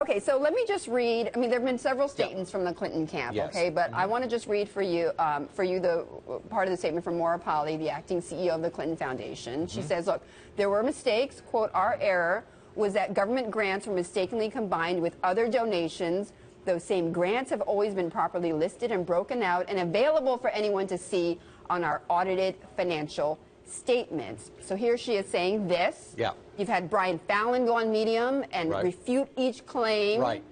Okay, so let me just read. I mean, there have been several statements from the Clinton camp, Yes. okay? But I want to just read for you the part of the statement from Maura Polly, the acting CEO of the Clinton Foundation. She says, look, there were mistakes. Quote, our error was that government grants were mistakenly combined with other donations. Those same grants have always been properly listed and broken out and available for anyone to see on our audited financial statements. So here she is saying this. Yeah. You've had Brian Fallon go on Medium and refute each claim. Right.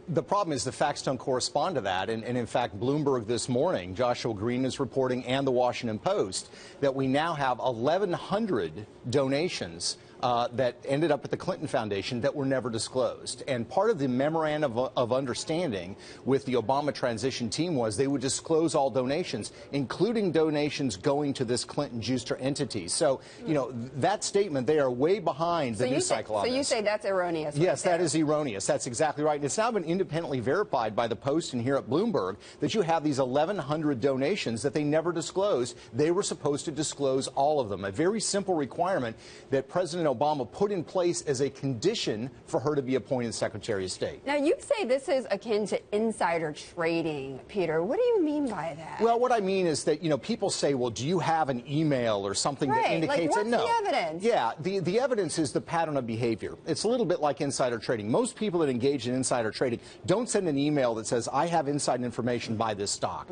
The problem is the facts don't correspond to that. And in fact, Bloomberg this morning, Joshua Green is reporting, and the Washington Post, that we now have 1,100 donations that ended up at the Clinton Foundation that were never disclosed. And part of the memorandum of understanding with the Obama transition team was they would disclose all donations, including donations going to this Clinton-Juicer entity. So, you know, that statement, they are way behind the news cycle on this. So you say that's erroneous? Yes, that is erroneous. That's exactly right. And it's now been independently verified by the Post and here at Bloomberg that you have these 1,100 donations that they never disclosed. They were supposed to disclose all of them. A very simple requirement that President Obama put in place as a condition for her to be appointed Secretary of State. Now, you say this is akin to insider trading, Peter. What do you mean by that? Well, what I mean is that, you know, people say, well, do you have an email or something that indicates like, that? No. What's the evidence? Yeah, the evidence is the pattern of behavior. It's a little bit like insider trading. Most people that engage in insider trading don't send an email that says, I have inside information, buy this stock.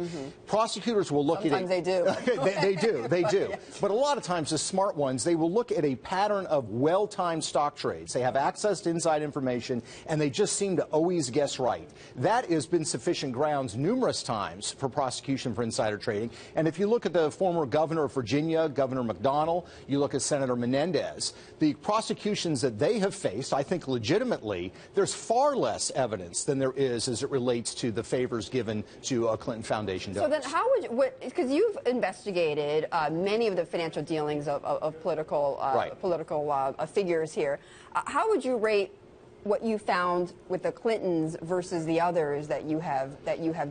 Prosecutors will look Sometimes at it. They do. They do. But a lot of times, the smart ones, they will look at a pattern of well-timed stock trades. They have access to inside information, and they just seem to always guess right. That has been sufficient grounds numerous times for prosecution for insider trading. And if you look at the former governor of Virginia, Governor McDonnell, you look at Senator Menendez, the prosecutions that they have faced, I think legitimately, there's far less evidence than there is as it relates to the favors given to a Clinton Foundation donors. So then how would you, because you've investigated many of the financial dealings of political figures here, how would you rate what you found with the Clintons versus the others that you have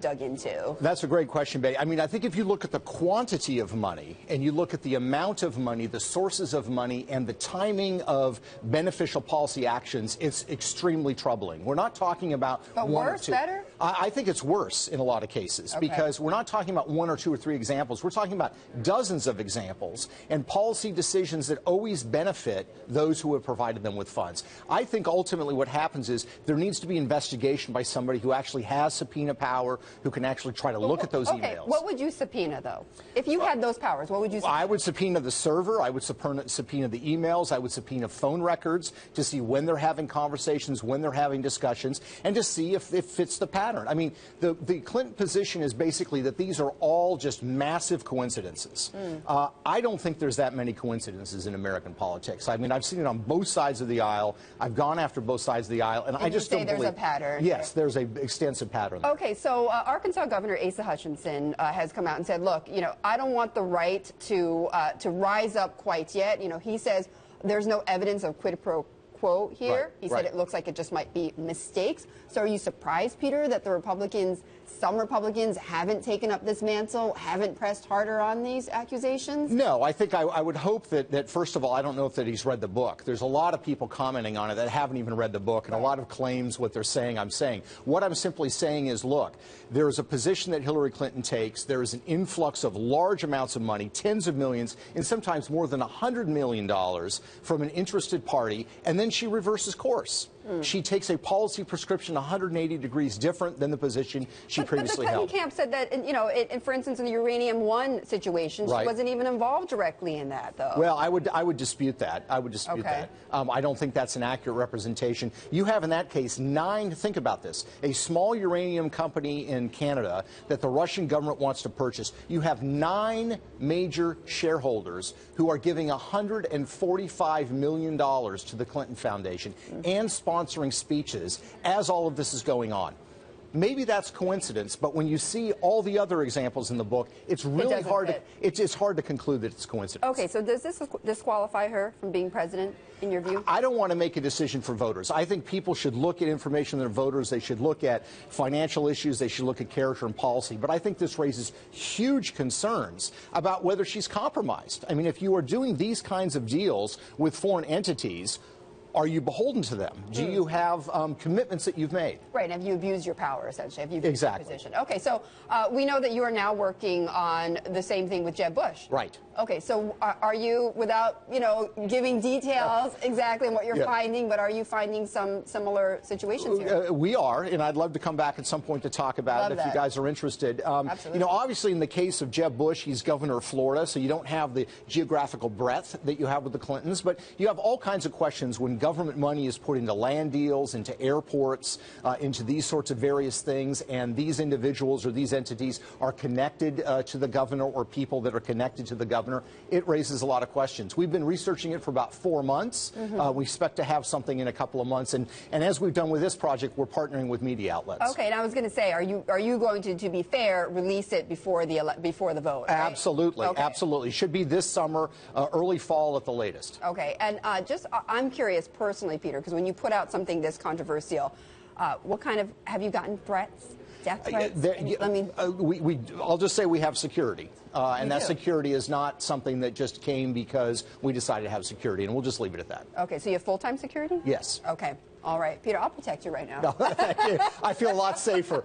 dug into? That's a great question, Betty. I mean, I think if you look at the quantity of money and you look at the amount of money, the sources of money, and the timing of beneficial policy actions, it's extremely troubling. We're not talking about but one worse, or two. Better? I think it's worse in a lot of cases because we're not talking about one or two or three examples. We're talking about dozens of examples and policy decisions that always benefit those who have provided them with funds. I think ultimately what happens is there needs to be investigation by somebody who actually has subpoena power, who can actually try to look at those emails. What would you subpoena, though? If you had those powers, what would you subpoena? I would subpoena the server. I would subpoena the emails. I would subpoena phone records to see when they're having conversations, when they're having discussions, and to see if it fits the pattern. I mean, the Clinton position is basically that these are all just massive coincidences. I don't think there's that many coincidences in American politics. I mean, I've seen it on both sides of the aisle. I've gone after both sides of the aisle, and I just don't believe there's a pattern. Yes, there's an extensive pattern there. Okay, so Arkansas Governor Asa Hutchinson has come out and said, look, you know, I don't want the right to rise up quite yet. You know, he says there's no evidence of quid pro quo here. He said it looks like it just might be mistakes. So are you surprised, Peter, that some Republicans haven't taken up this mantle, haven't pressed harder on these accusations? No, I think I would hope that, first of all, I don't know if that he's read the book. There's a lot of people commenting on it that haven't even read the book, and a lot of claims what they're saying I'm saying. What I'm simply saying is, look, there is a position that Hillary Clinton takes. There is an influx of large amounts of money, tens of millions, and sometimes more than $100 million from an interested party, and then she reverses course. She takes a policy prescription 180 degrees different than the position she previously held. But the Clinton camp said that, you know, for instance, in the Uranium One situation, she wasn't even involved directly in that, though. Well, I would dispute that. I would dispute that. I don't think that's an accurate representation. You have, in that case, think about this, a small uranium company in Canada that the Russian government wants to purchase. You have 9 major shareholders who are giving $145 million to the Clinton Foundation and sponsoring speeches as all of this is going on. Maybe that's coincidence, but when you see all the other examples in the book, it's really hard it's hard to conclude that it's coincidence. Okay, so does this disqualify her from being president, in your view? I don't want to make a decision for voters. I think people should look at information that are voters. They should look at financial issues. They should look at character and policy. But I think this raises huge concerns about whether she's compromised. I mean, if you are doing these kinds of deals with foreign entities, Are you beholden to them? Do you have commitments that you've made? Right, and have you abused your power, essentially? Have you abused Exactly. your position? Okay, so we know that you are now working on the same thing with Jeb Bush. Right. Okay, so are you, without, giving details exactly on what you're finding, but are you finding some similar situations here? We are, and I'd love to come back at some point to talk about it if you guys are interested. Absolutely. Obviously in the case of Jeb Bush, he's governor of Florida, so you don't have the geographical breadth that you have with the Clintons, but you have all kinds of questions when government money is put into land deals, into airports, into these sorts of various things, and these individuals or these entities are connected to the governor or people that are connected to the governor. It raises a lot of questions. We've been researching it for about 4 months. We expect to have something in a couple of months, and as we've done with this project, we're partnering with media outlets. Okay, and I was going to say, are you going to be fair, release it before the vote? Right? Absolutely, okay. Absolutely. Should be this summer, early fall at the latest. Okay, and I'm curious personally, Peter, because when you put out something this controversial, what kind of, have you gotten threats? Death threats? I'll just say we have security, and that security is not something that just came because we decided to have security, and we'll just leave it at that. Okay, so you have full-time security? Yes. Okay, all right. Peter, I'll protect you right now. No, thank you. I feel a lot safer.